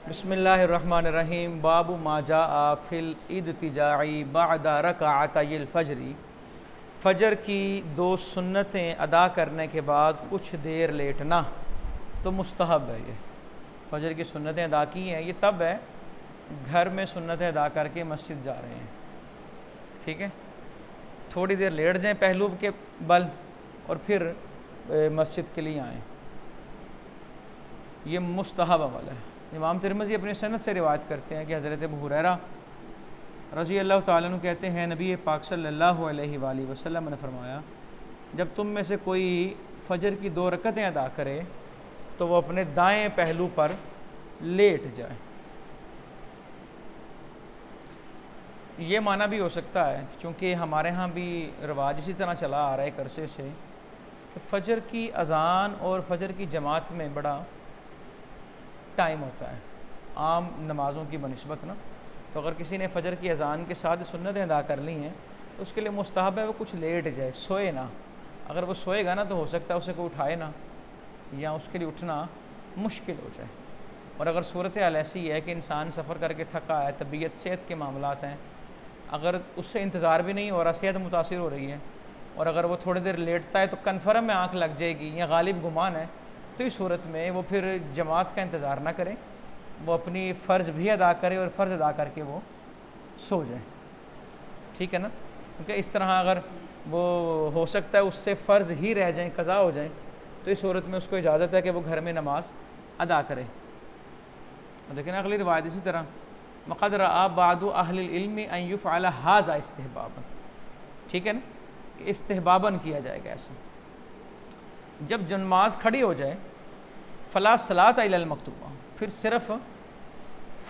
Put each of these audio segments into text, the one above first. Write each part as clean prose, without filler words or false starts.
बिस्मिल्लाहिर्रहमानिर्रहीम। बाबू माजा फ़िल इद्तिजाई बअदा रकअतैल फ़जरी। फ़जर की दो सुन्नतें अदा करने के बाद कुछ देर लेटना तो मुस्तहब है। ये फ़जर की सुन्नतें अदा की हैं, ये तब है घर में सुन्नतें अदा करके मस्जिद जा रहे हैं, ठीक है। थोड़ी देर लेट जाएं पहलू के बल और फिर मस्जिद के लिए आएँ, ये मुस्तहब अमल है। इमाम तिरमिज़ी अपनी सनद से रिवायत करते हैं कि हज़रत अबू हुरैरा रज़ी अल्लाह ताला अन्हु कहते हैं, नबी पाक सल्लल्लाहु अलैहि वसल्लम ने फरमाया, जब तुम में से कोई फ़जर की 2 रकतें अदा करे तो वो अपने दाएं पहलू पर लेट जाए। ये माना भी हो सकता है, चूँकि हमारे यहाँ भी रिवाज इसी तरह चला आ रहा है एक अरसे से, कि फ़जर की अज़ान और फ़जर की जमात में बड़ा टाइम होता है आम नमाज़ों की बनिस्बत ना। तो अगर किसी ने फ़जर की अज़ान के साथ सुन्नतें अदा कर ली हैं तो उसके लिए मुस्तहब है वो कुछ लेट जाए, सोए ना। अगर वो सोएगा ना तो हो सकता है उसे कोई उठाए ना, या उसके लिए उठना मुश्किल हो जाए। और अगर सूरत हाल ऐसी है कि इंसान सफ़र करके थका है, तबीयत सेहत के मामलात हैं, अगर उससे इंतज़ार भी नहीं हो रहा, सेहत मुतासिर हो रही है, और अगर वो थोड़ी देर लेटता है तो कन्फर्म में आँख लग जाएगी या गालिब गुमान है, तो इस सूरत में वो फिर जमात का इंतज़ार ना करें, वो अपनी फ़र्ज़ भी अदा करे और फ़र्ज़ अदा करके वो सो जाए, ठीक है ना। क्योंकि इस तरह अगर वो हो सकता है उससे फ़र्ज़ ही रह जाएँ, क़ज़ा हो जाए, तो इस सूरत में उसको इजाज़त है कि वो घर में नमाज अदा करे। लेकिन अगली रिवायत इसी तरह, मक़द रआ बादु अहलिल इल्मी अन युफ़अल हाज़ा इस्तिहबाबन, ठीक है ना, कि इस्तिहबाबन किया जाएगा ऐसा। जब नमाज खड़ी हो जाए, फ़ला सलात इल्लल मक्तूबा, फिर सिर्फ़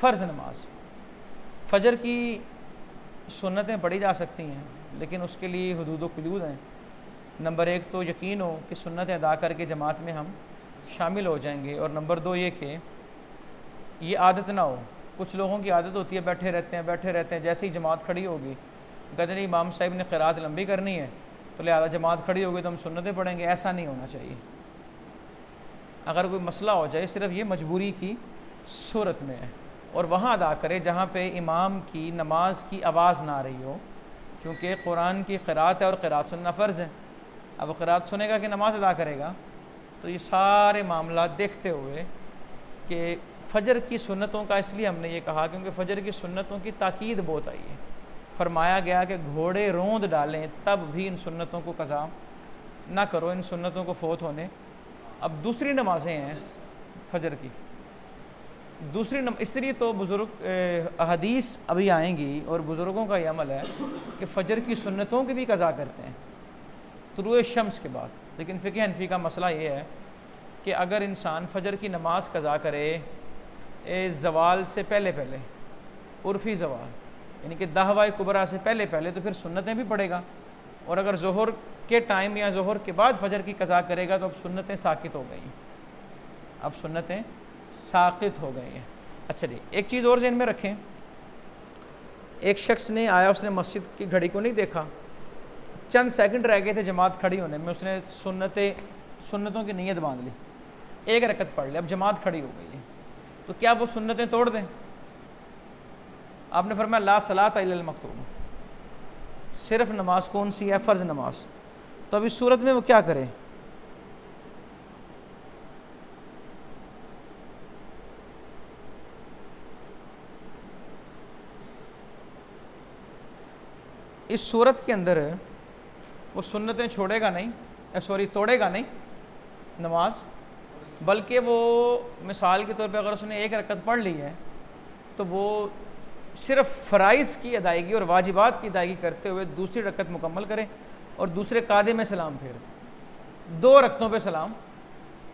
फ़र्ज़ नमाज। फ़जर की सुन्नतें पढ़ी जा सकती हैं, लेकिन उसके लिए हुदूद व कुदूद हैं। नंबर 1 तो यकीन हो कि सुन्नतें अदा करके जमात में हम शामिल हो जाएंगे, और नंबर 2 ये कि ये आदत ना हो। कुछ लोगों की आदत होती है बैठे रहते हैं, जैसे ही जमात खड़ी होगी कहते नहीं इमाम साहब ने क़िरात लंबी करनी है तो लिहाजा जमात खड़ी होगी तो हम सुन्नतें पढ़ेंगे। ऐसा नहीं होना चाहिए। अगर कोई मसला हो जाए, सिर्फ ये मजबूरी की सूरत में है, और वहाँ अदा करे जहाँ पे इमाम की नमाज की आवाज़ ना आ रही हो, चूँकि कुरान की क़िरात है और क़िरात सुनना फ़र्ज़ है। अब क़िरात सुनेगा कि नमाज अदा करेगा, तो ये सारे मामला देखते हुए कि फ़जर की सुन्नतों का इसलिए हमने ये कहा क्योंकि फ़जर की सुन्नतों की ताकीद बहुत आई है। फरमाया गया कि घोड़े रोंद डालें तब भी इन सुन्नतों को क़ज़ा ना करो, इन सुन्नतों को फ़ौत होने। अब दूसरी नमाज़ें हैं फ़जर की, इसलिए तो बुज़ुर्ग अहदीस अभी आएंगी और बुज़ुर्गों का ये अमल है कि फ़जर की सुन्नतों की भी क़ज़ा करते हैं तुलूए शम्स के बाद। लेकिन फ़िक़्ह हनफ़ी का मसला ये है कि अगर इंसान फ़जर की नमाज क़ज़ा करे ज़वाल से पहले उर्फ़ी ज़वाल, यानी कि दहवाए कुबरा से पहले तो फिर सुन्नतें भी पढ़ेगा। और अगर ज़ोहर के टाइम या ज़ोहर के बाद फ़जर की क़ज़ा करेगा तो अब सुन्नतें साक़ित हो गई हैं, अच्छा जी, एक चीज़ और ज़हन में रखें। एक शख्स ने आया, उसने मस्जिद की घड़ी को नहीं देखा, चंद सेकंड रह गए थे जमात खड़ी होने में, उसने सुन्नतों की नीयत बांध ली, 1 रकत पढ़ ली, अब जमात खड़ी हो गई है, तो क्या वो सुन्नतें तोड़ दें? आपने फरमाया ला सलात इल्लल मक्तूबा, सिर्फ नमाज कौन सी है? फ़र्ज़ नमाज। तो अब इस सूरत में वो क्या करे? इस सूरत के अंदर वो सुन्नतें तोड़ेगा नहीं नमाज, बल्कि वो मिसाल के तौर पे अगर उसने 1 रकत पढ़ ली है तो वो सिर्फ़ फ़राइज़ की अदायगी और वाजिबात की अदायगी करते हुए दूसरी रकत मुकम्मल करें और दूसरे कादे में सलाम फेर दे, 2 रकतों पे सलाम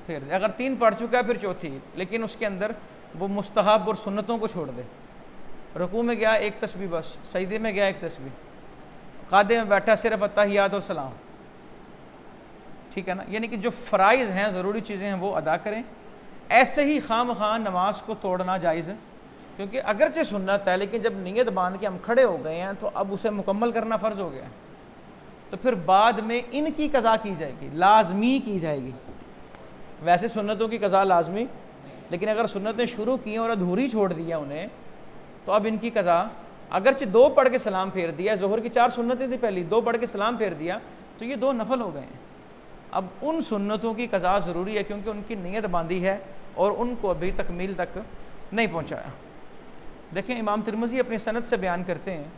फेर दे। अगर 3 पढ़ चुका है फिर चौथी, लेकिन उसके अंदर वो मुस्तहब और सुन्नतों को छोड़ दे। रुकू में गया 1 तस्बीह बस, सजदे में गया 1 तस्बीह, कादे में बैठा सिर्फ अत्तहियात और सलाम, ठीक है ना। यानी कि जो फ़राइज़ हैं, ज़रूरी चीज़ें हैं, वो अदा करें। ऐसे ही खाम नमाज को तोड़ना जायज़ है, क्योंकि अगरचे सुन्नत है, लेकिन जब नीयत बांध के हम खड़े हो गए हैं तो अब उसे मुकम्मल करना फ़र्ज़ हो गया है, तो फिर बाद में इनकी क़ज़ा की जाएगी, लाज़मी की जाएगी। वैसे सुन्नतों की क़ज़ा लाज़मी लेकिन अगर सुन्नतें शुरू की और अधूरी छोड़ दिया उन्हें, तो अब इनकी कज़ा, अगरचे 2 पढ़ के सलाम फेर दिया, ज़ोहर की 4 सुन्नतें थी पहली, 2 पढ़ के सलाम फेर दिया, तो ये 2 नफल हो गए हैं। अब उन सुन्नतों की कज़ा ज़रूरी है क्योंकि उनकी नीयत बांधी है और उनको अभी तकमील तक नहीं पहुँचाया। देखें, इमाम तिरमिज़ी अपनी सनद से बयान करते हैं,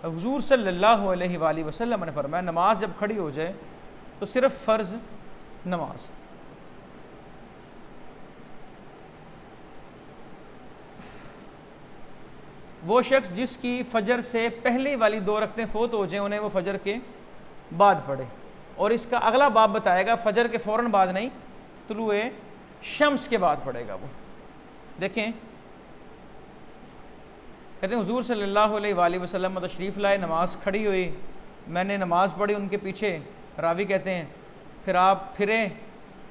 हुज़ूर सल्लल्लाहु अलैहि वसल्लम ने फरमाया, नमाज जब खड़ी हो जाए तो सिर्फ फ़र्ज़ नमाज, वो शख्स जिसकी फ़जर से पहले वाली 2 रकतें फ़ौत हो जाएँ उन्हें वो फ़जर के बाद पढ़े। और इसका अगला बाब बताएगा फ़जर के फ़ौरन बाद नहीं, तुलुए शम्स के बाद पढ़ेगा वो। देखें, कहते हैं हुज़ूर सल्लल्लाहु अलैहि वसल्लम तशरीफ़ लाए, नमाज खड़ी हुई, मैंने नमाज़ पढ़ी उनके पीछे, रावी कहते हैं फिर आप फिरे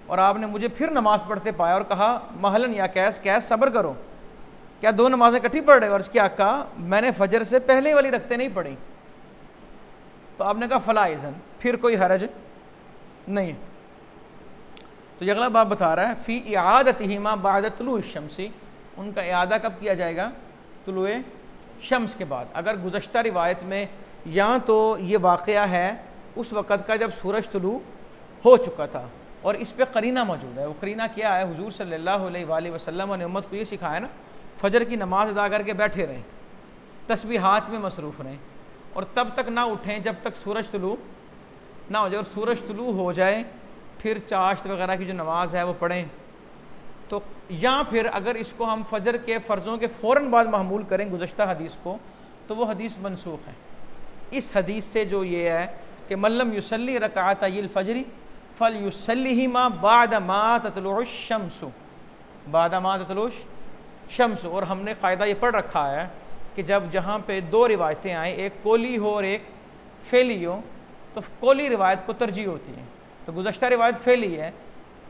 और आपने मुझे फिर नमाज़ पढ़ते पाया और कहा, महलन या कैस, कैस सब्र करो, क्या 2 नमाज़ें इकट्ठी पढ़ रहे हो? और इसकी आका, मैंने फ़जर से पहले वाली रखते नहीं पढ़ी। तो आपने कहा फ़ला इज़न, फिर कोई हरज नहीं है। तो ये अगला बाब बता रहा है, फ़ी इआदतिहिमा बाद तुलू शम्सी, उनका इआदा कब किया जाएगा? तुलुए शम्स के बाद। अगर गुज़श्ता रिवायत में या तो ये वाक़या है उस वक़्त का जब सूरज तुलू हो चुका था और इस पर करीना मौजूद है। वो करीना क्या है? हुज़ूर सल्लल्लाहु अलैहि वसल्लम ने उम्मत को ये सिखाया ना, फ़जर की नमाज अदा करके बैठे रहें, तस्बीहात में मसरूफ़ रहें और तब तक ना उठें जब तक सूरज तुलू ना हो जाए, और सूरज तुलू हो जाए फिर चाश्त वगैरह की जो नमाज है वो पढ़ें। तो या फिर अगर इसको हम फ़जर के फ़र्ज़ों के फ़ौरन बाद महमूल करें गुज़श्ता हदीस को, तो वो हदीस मनसूख है। इस हदीस से जो ये है कि मल्लम युसल्ली रकातैल फ़जरी फ़ल युसल्लिहिमा बाद मा ततलुश शम्सु, बाद मा ततलुश शम्सु। और हमने कायदा ये पढ़ रखा है कि जब जहाँ पे 2 रिवायतें आएँ, एक कोली हो और एक फ़ेली हो, तो कोली रिवायत को तरजीह होती है। तो गुज़श्ता रिवायत फ़ेली है,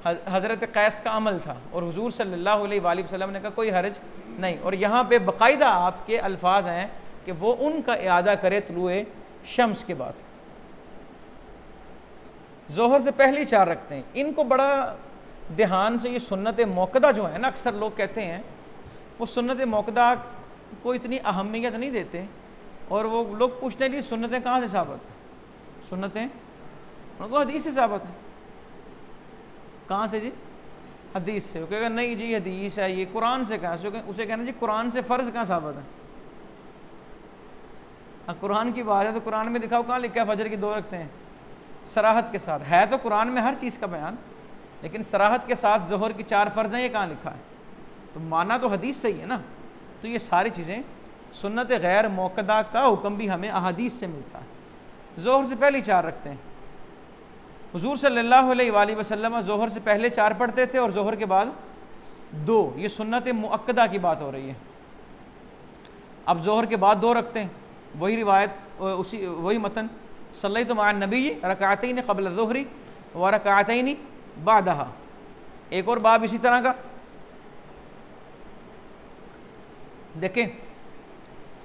हज़रत कैस का अमल था और हुज़ूर सल्लल्लाहु अलैहि वसल्लम ने कहा कोई हरज नहीं। और यहाँ पे बाकायदा आपके अल्फाज हैं कि वो उनका इआदा करे तुलुए शम्स के बाद। ज़ोहर से पहले 4 रखते हैं, इनको बड़ा ध्यान से, ये सुन्नत मौक़दा जो है ना, अक्सर लोग कहते हैं वो सुन्नत मौक़दा को इतनी अहमियत नहीं देते और वो लोग पूछते हैं कि सुन्नतें कहाँ से साबित हैं? सुन्नतें उनको हदीस से साबित है। कहाँ से जी? हदीस से। वो कहेगा नहीं जी हदीस है ये, कुरान से कहाँ से? उसे कहना जी कुरान से फ़र्ज़ कहाँ साबित है? कुरान की बात है तो कुरान में दिखाओ कहाँ लिखा है फ़जर की 2 रखते हैं सराहत के साथ। है तो कुरान में हर चीज़ का बयान, लेकिन सराहत के साथ ज़ोहर की 4 फ़र्ज़ हैं, ये कहाँ लिखा है? तो माना तो हदीस से ही है ना। तो ये सारी चीज़ें सुन्नत गैर मौक़दा का हुक्म भी हमें अहादीस से मिलता है। ज़ोहर से पहले 4 रखते हैं। हुज़ूर सल्लल्लाहु अलैहि वसल्लम ज़ोहर से पहले 4 पढ़ते थे और ज़ोहर के बाद 2। ये सुन्नत मुअक्कदा की बात हो रही है। अब ज़ोहर के बाद 2 रखते हैं, वही रिवायत, वही मतन, सल्लैतु मअन नबी रकातैन क़ब्ल ज़ुहरी व रकातैन बादहा। एक और बाब इसी तरह का देखें,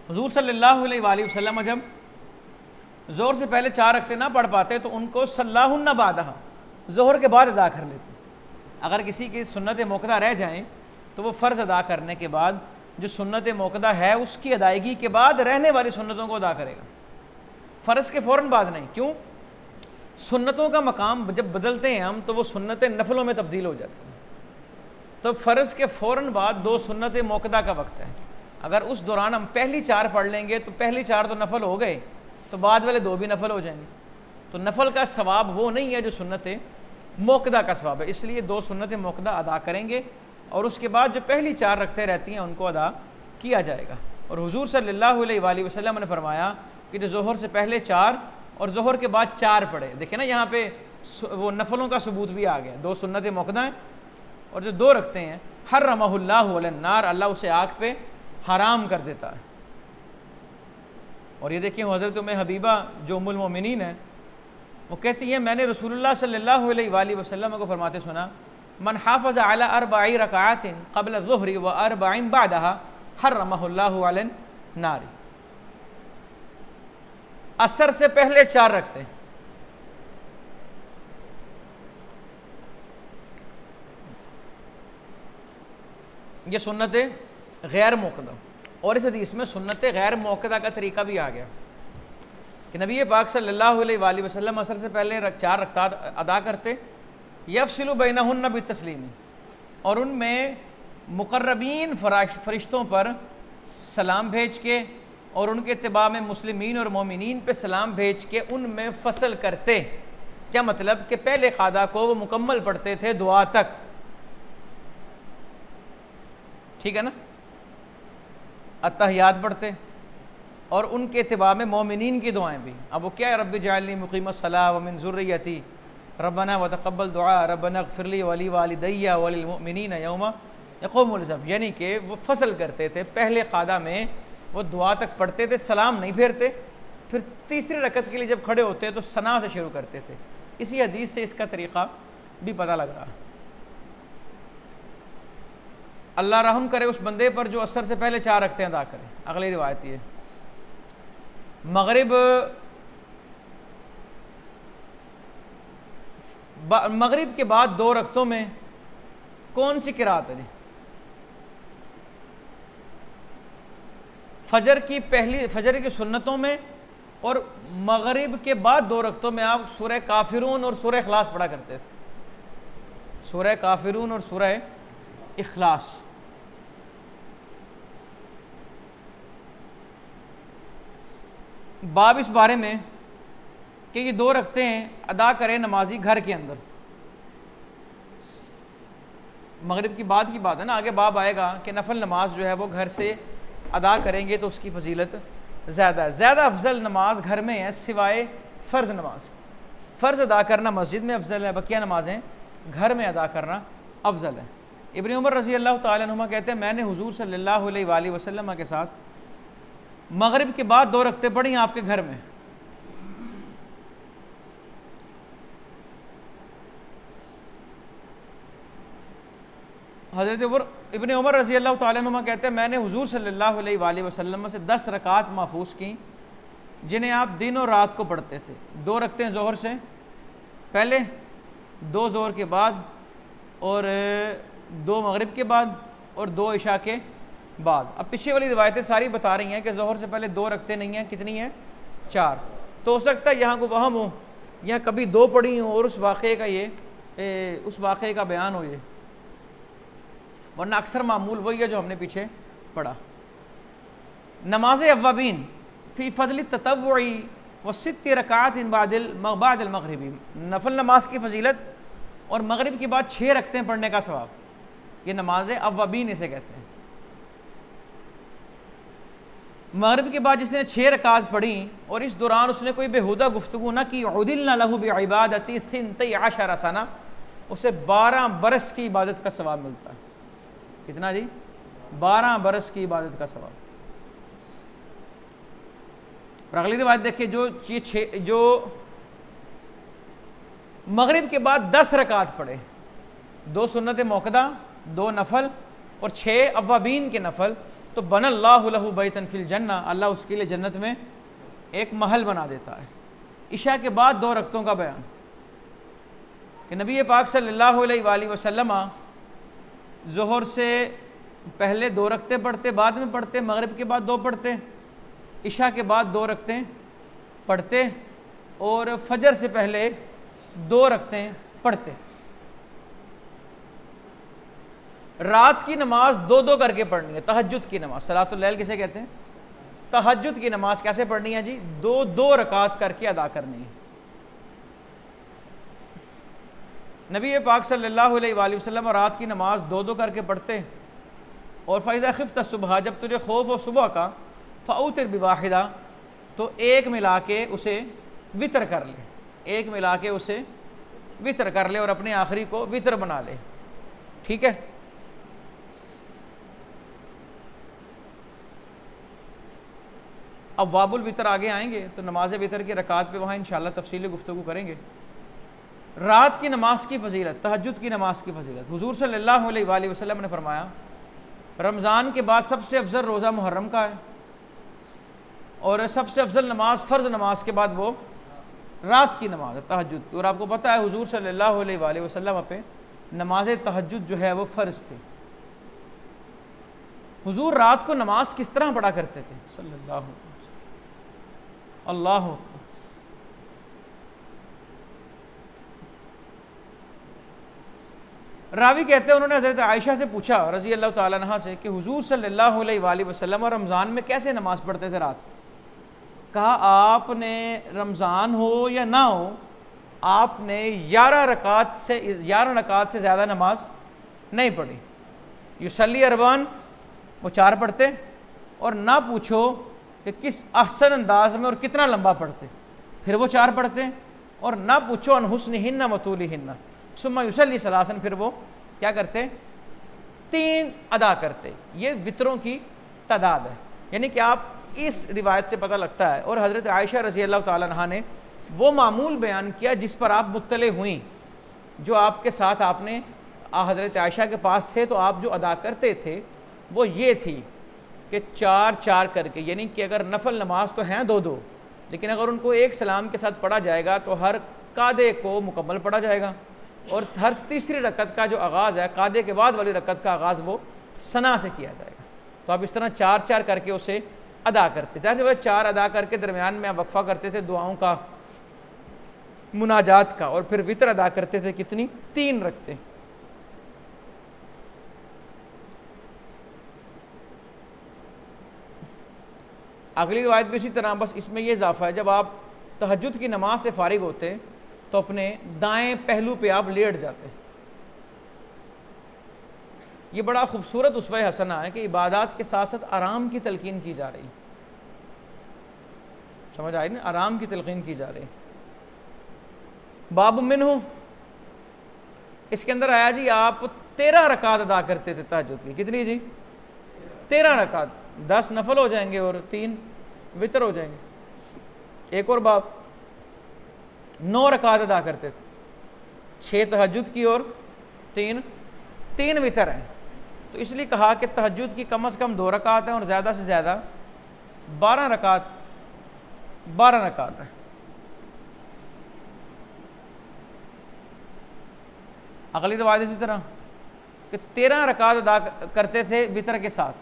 हुज़ूर सल्लल्लाहु अलैहि वसल्लम जब ज़ोहर से पहले 4 रखते ना पढ़ पाते तो उनको सल्लाहुन्ना बादहा, ज़ोहर के बाद अदा कर लेते। अगर किसी की सुन्नत मौक़दा रह जाएँ तो वो फ़र्ज़ अदा करने के बाद जो सुन्नत मौक़दा है उसकी अदायगी के बाद रहने वाली सुन्नतों को अदा करेगा, फ़र्ज़ के फ़ौरन बाद नहीं। क्यों? सुन्नतों का मकाम जब बदलते हैं हम तो वो सुन्नत नफलों में तब्दील हो जाती हैं। तो फ़र्ज़ के फ़ौरन बाद 2 सुन्नत मौक़दा का वक्त है। अगर उस दौरान हम पहली 4 पढ़ लेंगे तो पहली 4 तो नफल हो गए, तो बाद वाले 2 भी नफल हो जाएंगे। तो नफल का सवाब वो नहीं है जो सुन्नत मौक़दा का सवाब है, इसलिए 2 सुन्नत मौक़दा अदा करेंगे और उसके बाद जो पहली 4 रखते रहती हैं उनको अदा किया जाएगा। और हुज़ूर सल्लल्लाहु अलैहि वसल्लम ने फरमाया कि जो ज़ोहर से पहले 4 और ज़ोहर के बाद 4 पढ़े। देखिए ना यहाँ पे वो नफलों का सबूत भी आ गया। 2 सुन्नत मौक़दा हैं और जो 2 रखते हैं, हर्रमहुल्लाहु अलैन नार, अल्लाह उसे आग पे हराम कर देता है। और ये देखिए हज़रत उम्मे हबीबा जो उम्मुल मोमिनीन है, वो कहती है मैंने रसूलुल्लाह सल्लल्लाहु अलैहि वसल्लम को फरमाते सुना, मन हाफ़ज़ अला अर्बई रकातिन क़ब्ल ज़ुहरी व अर्बईन बादहा हर्रमहुल्लाहु अलैन नार। असर से पहले 4 रखते हैं। ये सुन्नत गैर मौक़दा। और इस हदीस में सुन्नत गैर मौक़दा का तरीका भी आ गया कि नबी पाक सल्लल्लाहु अलैहि वसल्लम असर से पहले 4 रकात अदा करते, यफ़सिलु बैनहुन्ना बितस्लीम, और उनमें मुक़र्रबीन फ़रिश्तों पर सलाम भेज के और उनके इत्तिबा में मुस्लिमीन और मोमिनीन पे सलाम भेज के उनमें फ़सल करते। क्या मतलब कि पहले क़ादा को वो मुकम्मल पढ़ते थे दुआ तक, ठीक है ना, अत्तहियात पढ़ते और उनके इत्तिबा में मोमिनीन की दुआएं भी। अब वो क्या है, रब्बि जअलनी मुक़ीमस्सलाह व मिन ज़ुर्रियती रब्बना व तक़ब्बल दुआ रब्बना इग़फ़िरली वली वालिदैया वलिल मुमिनीना यौमा यक़ूमुल हिसाब, यानी कि वो फ़सल करते थे, पहले क़ादा में वो दुआ तक पढ़ते थे, सलाम नहीं फेरते, फिर तीसरी रकत के लिए जब खड़े होते तो सना से शुरू करते थे। इसी हदीस से इसका तरीक़ा भी पता लग रहा है। अल्लाह रहम करे उस बंदे पर जो असर से पहले 4 रकतें अदा करे। अगली रिवायत ये, मगरिब के बाद 2 रकतों में कौन सी किरात है जी? फजर की सुन्नतों में और मगरिब के बाद 2 रकतों में आप सूरह काफिरून और सूरह इखलास पढ़ा करते थे। सूरह काफिरून और सूरह इखलास। बाब इस बारे में कि ये 2 रकतें अदा करें नमाजी घर के अंदर। मगरिब की बाद की बात है ना, आगे बाब आएगा कि नफल नमाज जो है वो घर से अदा करेंगे तो उसकी फजीलत ज़्यादा है। ज़्यादा अफजल नमाज घर में है सिवाय फ़र्ज़ नमाज। फ़र्ज़ अदा करना मस्जिद में अफजल है, बकिया नमाजें घर में अदा करना अफजल है। इब्न उमर रज़ी अल्लाह तआला अन्हुमा कहते हैं, मैंने हुज़ूर सल्लल्लाहु अलैहि वसल्लम के साथ मगरिब के बाद 2 रकतें पढ़ी आपके घर में। हज़रत इब्न उमर रज़ी अल्लाह तआला अन्हुमा कहते हैं, मैंने हुज़ूर सल्लल्लाहु अलैहि वसल्लम से 10 रकात महफूज की जिन्हें आप दिन और रात को पढ़ते थे। 2 रकतें ज़ोहर से पहले, 2 ज़ोहर के बाद और 2 मगरिब के बाद और 2 इशा के बाद। अब पीछे वाली रिवायतें सारी बता रही हैं कि ज़ोहर से पहले 2 रकतें नहीं हैं, कितनी हैं? 4। तो हो सकता है यहाँ को वहम हो, या कभी 2 पढ़ी हो और उस वाक़े का बयान हो ये, वरना अक्सर मामूल वही है जो हमने पीछे पढ़ा। नमाज अव्वाबीन फ़ी फ़ज़ल ततव्वुई व 6 रकात इन बादिल मगरिबी, नफल नमाज की फजीलत और मगरिब के बाद 6 रकतें पढ़ने का सवाब, ये नमाज अव्वाबीन इसे कहते हैं। मगरिब के बाद जिसने 6 रकात पढ़ी और इस दौरान उसने कोई बेहुदा गुफ्तगू ना की, उदिलना लहू बिइबादती सिनतई अशरा सना, उसे 12 बरस की इबादत का सवाब मिलता है। कितना जी? 12 बरस की इबादत का सवाब। और अगली रिवायत देखिए, जो मगरिब के बाद 10 रकात पढ़े, 2 सुन्नत मौक़दा, 2 नफल और 6 अव्वाबीन के नफल, तो बनल्लाहु लहू बैतन फिल जन्ना, अल्लाह उसके लिए जन्नत में एक महल बना देता है। इशा के बाद 2 रकतों का बयान कि नबी पाक सल्लल्लाहु अलैहि वसल्लम ज़ोहर से पहले 2 रकतें पढ़ते, बाद में पढ़ते, मगरिब के बाद 2 पढ़ते, इशा के बाद 2 रकतें पढ़ते और फजर से पहले 2 रकतें पढ़ते। रात की नमाज 2-2 करके पढ़नी है, तहज्जुद की नमाज, सलातुल लैल किसे कहते हैं? तहज्जुद की नमाज कैसे पढ़नी है जी? 2-2 रकात करके अदा करनी है। नबी पाक सल्लल्लाहु अलैहि वसल्लम रात की नमाज 2-2 करके पढ़ते और फ़इज़ा ख़िफ़्त सुबह, जब तुझे खौफ हो सुबह का, फ़औतिर बिवाहिदा, तो 1 मिला के उसे वितर कर ले, 1 मिला के उसे वितर कर ले और अपने आखिरी को वितर बना ले। ठीक है, अब वाबुल वितर आगे आएंगे तो नमाज वितर की रकात पे वहाँ इंशाअल्लाह तफसीली गुफ्तगू करेंगे। रात की नमाज की फजीलत, तहज्जुद की नमाज की फजीलत, हुजूर सल्लल्लाहु अलैहि वसल्लम ने फरमाया, रमज़ान के बाद सबसे अफजल रोज़ा मुहर्रम का है और सबसे अफजल नमाज फ़र्ज़ नमाज के बाद वो रात की नमाज है, तहज्जुद की। और आपको पता है हुजूर सल्लल्लाहु अलैहि वसल्लम पे नमाज तहज्जुद जो है वो फ़र्ज़ थी। हुजूर रात को नमाज किस तरह पढ़ा करते थे सल्लल्लाहु अलैहि वसल्लम। अल्लाह रावी कहते हैं उन्होंने हज़रत आयशा से पूछा रज़ी अल्लाह ताला अन्हा से कि हुजूर सल्लल्लाहु अलैहि वसल्लम और रमज़ान में कैसे नमाज़ पढ़ते थे रात। कहा आपने रमज़ान हो या ना हो, आपने 11 रकात से ज़्यादा नमाज नहीं पढ़ी। युसल्ली अरबान, वो 4 पढ़ते, और ना पूछो कि किस अहसन अंदाज में और कितना लंबा पढ़ते, फिर वो 4 पढ़ते, और ना पूछो अन हुस्निहिन्ना व तूलिहिन्ना, सुम्मा युसल्ली सलासन, फिर वो क्या करते 3 अदा करते। ये वितरों की तादाद है। यानी कि आप इस रिवायत से पता लगता है, और हज़रत आयशा रज़ी अल्लाह ताला अन्हा ने वो मामूल बयान किया जिस पर आप मुत्तले हुई, जो आपके साथ आपने हज़रत आयशा के पास थे, तो आप जो अदा करते थे वो ये थी कि 4-4 करके, यानी कि अगर नफल नमाज तो हैं 2-2, लेकिन अगर उनको एक सलाम के साथ पढ़ा जाएगा तो हर कादे को मुकम्मल पढ़ा जाएगा, और हर तीसरी रकत का जो आगाज़ है, कादे के बाद वाली रकत का आगाज़ वो सना से किया जाएगा। तो आप इस तरह 4-4 करके उसे अदा करते। जैसे वह 4 अदा करके दरमियान में आप वक्फ़ा करते थे दुआओं का, मुनाजात का, और फिर वितर अदा करते थे कितनी 3 रखते। अगली रिवायत भी इसी तरह, बस इसमें यह इजाफा है, जब आप तहज्जुद की नमाज से फारिग होते तो अपने दाएं पहलू पे आप लेट जाते। ये बड़ा खूबसूरत उसवा हसना है कि इबादत के साथ साथ आराम की तलकीन की जा रही, समझ आई ना, आराम की तलकीन की जा रही। बाब मिन्हु, इसके अंदर आया जी आप 13 रकात अदा करते थे तहज्जुद की। कितनी जी? 13 रकात, 10 नफल हो जाएंगे और 3 वितर हो जाएंगे। एक और बाब 9 रकात अदा करते थे, 6 तहज्जुद की और 3 वितर हैं। तो इसलिए कहा कि तहज्जुद की कम से कम 2 रकात हैं और ज़्यादा से ज़्यादा 12 रकात है। अगली रिवायत इसी तरह कि 13 रकात अदा करते थे वितर के साथ,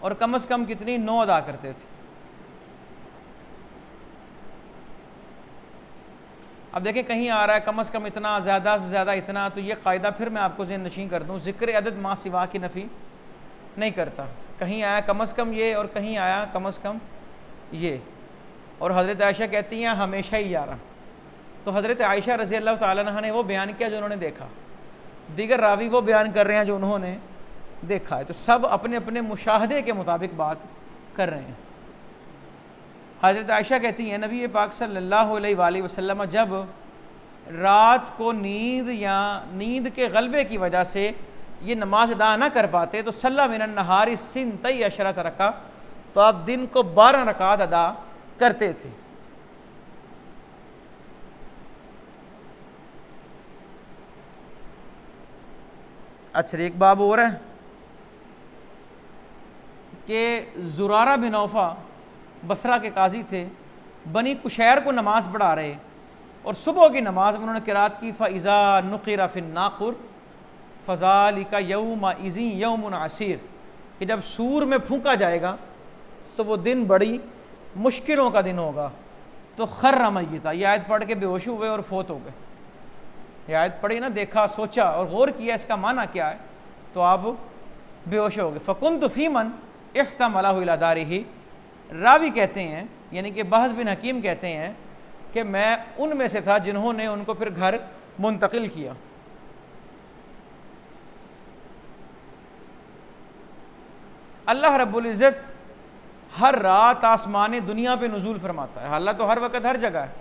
और कम से कम कितनी 9 अदा करते थे। अब देखें कहीं आ रहा है कम से कम इतना, ज़्यादा से ज़्यादा इतना, तो ये कायदा फिर मैं आपको ज़हन नशीं कर दूँ, ज़िक्र अदद मा सिवा की नफ़ी नहीं करता। कहीं आया कम से कम ये, और कहीं आया कम से कम ये, और हज़रत आयशा कहती हैं हमेशा ही 11। तो हज़रत आयशा रज़ी अल्लाह ताला अन्हा ने वो बयान किया जो उन्होंने देखा, दीगर रावी वो बयान कर रहे हैं जो उन्होंने देखा है। तो सब अपने अपने मुशाहदे के मुताबिक बात कर रहे हैं। हज़रत आयशा कहती हैं नबी पाक सल्लल्लाहु अलैहि वसल्लम जब रात को नींद के गलबे की वजह से ये नमाज अदा ना कर पाते तो सल्ला मिनन नहारी सिंतई अशरत रका, तो आप दिन को 12 रकात अदा करते थे। अच्छा, एक बाब और है कि ज़ुरारा बिन औफा बसरा के काजी थे, बनी कुशैर को नमाज पढ़ा रहे, और सुबह की नमाज में उन्होंने किरात की फ़इज़ा नुक़िरा फ़िन नाक़ुर फ़ज़ालिका यौम इज़ी यौमुन असीर, कि जब सूर में फूंका जाएगा तो वो दिन बड़ी मुश्किलों का दिन होगा। तो खर्रा मय्यता, ये आयत पढ़ के बेहोश हुए और फोत हो गए। ये आयत पढ़ी ना, देखा, सोचा और गौर किया इसका माना क्या है, तो आप बेहोश हो गए। फ़कुन्तु फ़ीमन इख्तमलहु इला दारिही, रावी कहते हैं यानी कि बहस बिन हकीम कहते हैं कि मैं उनमें से था जिन्होंने उनको फिर घर मुंतकिल किया। अल्लाह रब्बुल इज़्ज़त हर रात आसमान दुनिया पे नुज़ूल फरमाता है। अल्लाह तो हर वक्त हर जगह है,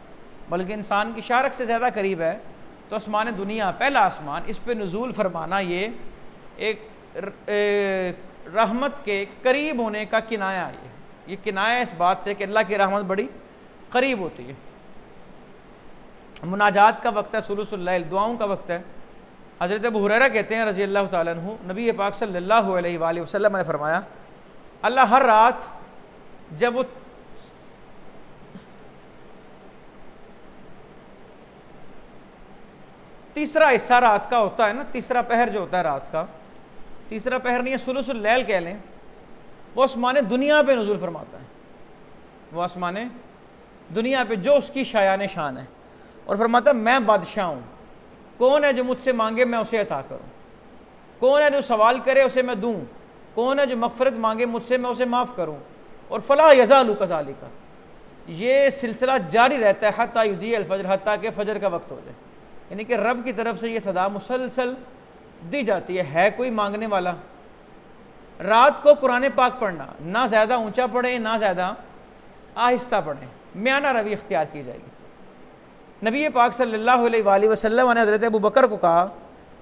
बल्कि इंसान की शारक से ज़्यादा करीब है। तो आसमान दुनिया, पहला आसमान, इस पे नुज़ूल फरमाना ये एक रहमत के करीब होने का किनाया है। ये किनाया इस बात से कि अल्लाह की रहमत बड़ी करीब होती है। मुनाजात का वक्त है, सुलुसुल लैल, दुआओं का वक्त है। हज़रत अबू हुरैरा कहते हैं रज़ी अल्लाह ताला अन्हु, नबी पाक सल्लल्लाहु अलैहि वसल्लम ने फरमाया अल्लाह हर रात जब वो तीसरा हिस्सा रात का होता है ना, तीसरा पहर जो होता है रात का, तीसरा पहर नहीं है, सुलुसुल लैल कह लें, वो आसमान दुनिया पे नुज़ूल फरमाता है, वो आसमान दुनिया पे जो उसकी शायान शान है, और फरमाता है मैं बादशाह हूँ, कौन है जो मुझसे मांगे मैं उसे अता करूँ, कौन है जो सवाल करे उसे मैं दूँ, कौन है जो मग़फ़िरत मांगे मुझसे मैं उसे माफ़ करूँ, और फ़ला यज़ालु कज़ालिका, ये सिलसिला जारी रहता है हत्ता युदी अल फजर, हत्ता के फजर का वक्त हो जाए। यानी कि रब की तरफ से ये सदा मुसलसल दी जाती है कोई मांगने वाला। रात को कुरान पाक पढ़ना, ना ज़्यादा ऊंचा पढ़े ना ज़्यादा आहिस्ता पढ़ें, म्याना रवि इख्तियार की जाएगी। नबी पाक सल्लल्लाहु अलैहि वसल्लम ने हज़रत अबू बकर को कहा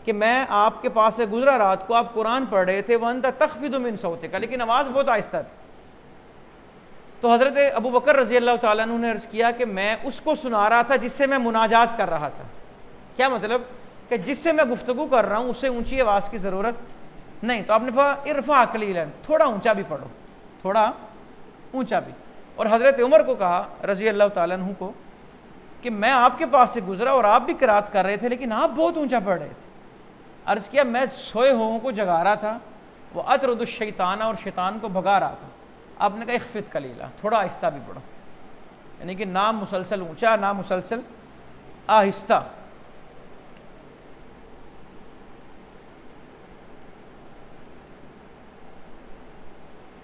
कि मैं आपके पास से गुजरा, रात को आप कुरान पढ़ रहे थे, वंत तख़्फ़िदु मिन सौतिका, लेकिन आवाज़ बहुत आहिस्ता थी। तो हज़रत अबू बकर रज़ी अल्लाह तआला अन्हु ने अर्ज़ किया कि मैं उसको सुना रहा था जिससे मैं मुनाजात कर रहा था। क्या मतलब कि जिससे मैं गुफ्तगू कर रहा हूँ उससे ऊंची आवाज़ की ज़रूरत नहीं। तो आपने कहा इरफ़ा क़लीलन, थोड़ा ऊंचा भी पढ़ो, थोड़ा ऊंचा भी। और हज़रत उमर को कहा रज़ी अल्लाह तआला अन्हु को कि मैं आपके पास से गुजरा और आप भी क़िरात कर रहे थे, लेकिन आप बहुत ऊँचा पढ़ रहे थे। अर्ज़ किया मैं सोए हुओं को जगा रहा था, वह अतरदुश शैतान, और शैतान को भगा रहा था। आपने कहा इख्फ़िद कलीला, थोड़ा आहिस्ता भी पढ़ो, यानी कि ना मुसलसल ऊंचा ना मुसलसल आहिस्ता।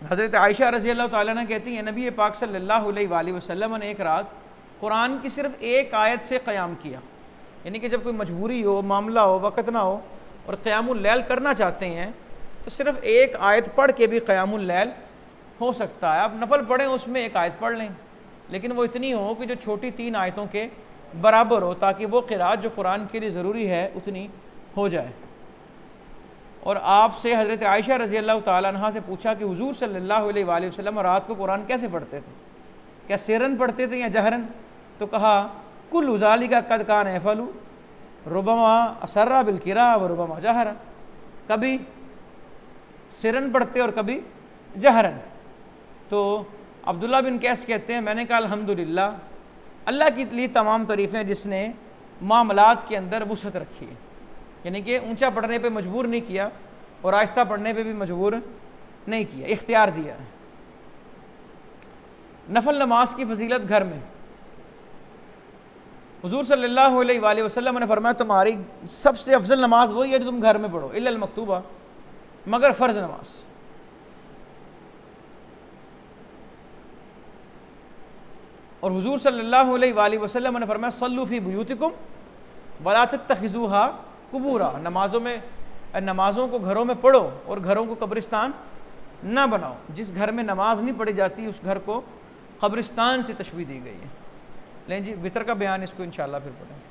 हज़रत आयशा रज़ी अल्लाह तआला अन्हा कहती हैं नबी पाक सल्लल्लाहु अलैहि वसल्लम ने एक रात कुरान की सिर्फ एक आयत से क़याम किया, यानी कि जब कोई मजबूरी हो, मामला हो, वक़्त ना हो और क़यामुल लैल करना चाहते हैं तो सिर्फ एक आयत पढ़ के भी क़यामुल लैल हो सकता है। आप नफल पढ़ें उसमें एक आयत पढ़ लें, लेकिन वो इतनी हो कि जो छोटी 3 आयतों के बराबर हो, ताकि वो क़िरात जो कुरान के लिए ज़रूरी है उतनी हो जाए। और आपसे हज़रत आयशा रज़ी अल्लाह तआला अन्हा से पूछा कि हुज़ूर सल्लल्लाहु अलैहि वसल्लम रात को कुरान कैसे पढ़ते थे, क्या सिरन पढ़ते थे या जहरन? तो कहा कुल्लु ज़ालिका क़द कान यफ़अलु रुबमा असर्रा बिल क़िरा व रुबमा जहरा, कभी सिरन पढ़ते और कभी जहरन। तो अब्दुल्ला बिन कैस कहते हैं मैंने कहा अल्हम्दुलिल्लाह, अल्लाह के लिए तमाम तारीफ़ें जिसने मामलात के अंदर वुसअत रखी है, यानी कि ऊंचा पढ़ने पे मजबूर नहीं किया और आहिस्ता पढ़ने पे भी मजबूर नहीं किया, इख्तियार दिया है। नफल नमाज की फजीलत घर में हुज़ूर सल्लल्लाहु अलैहि वसल्लम ने फरमाया तुम्हारी सबसे अफजल नमाज वही है जो तुम घर में पढ़ो, इल्लल मकतूबा, मगर फ़र्ज़ नमाज। और हुज़ूर सल्लल्लाहु अलैहि वसल्लम ने फरमाया सल्लू फ़ी बुयूतिकुम वला तत्तखिज़ूहा कुबूरा, नमाज़ों को घरों में पढ़ो और घरों को कब्रिस्तान ना बनाओ। जिस घर में नमाज नहीं पढ़ी जाती उस घर को कब्रिस्तान से तशबीह दी गई है। लें जी वितर का बयान, इसको इंशाअल्लाह फिर पढ़ें।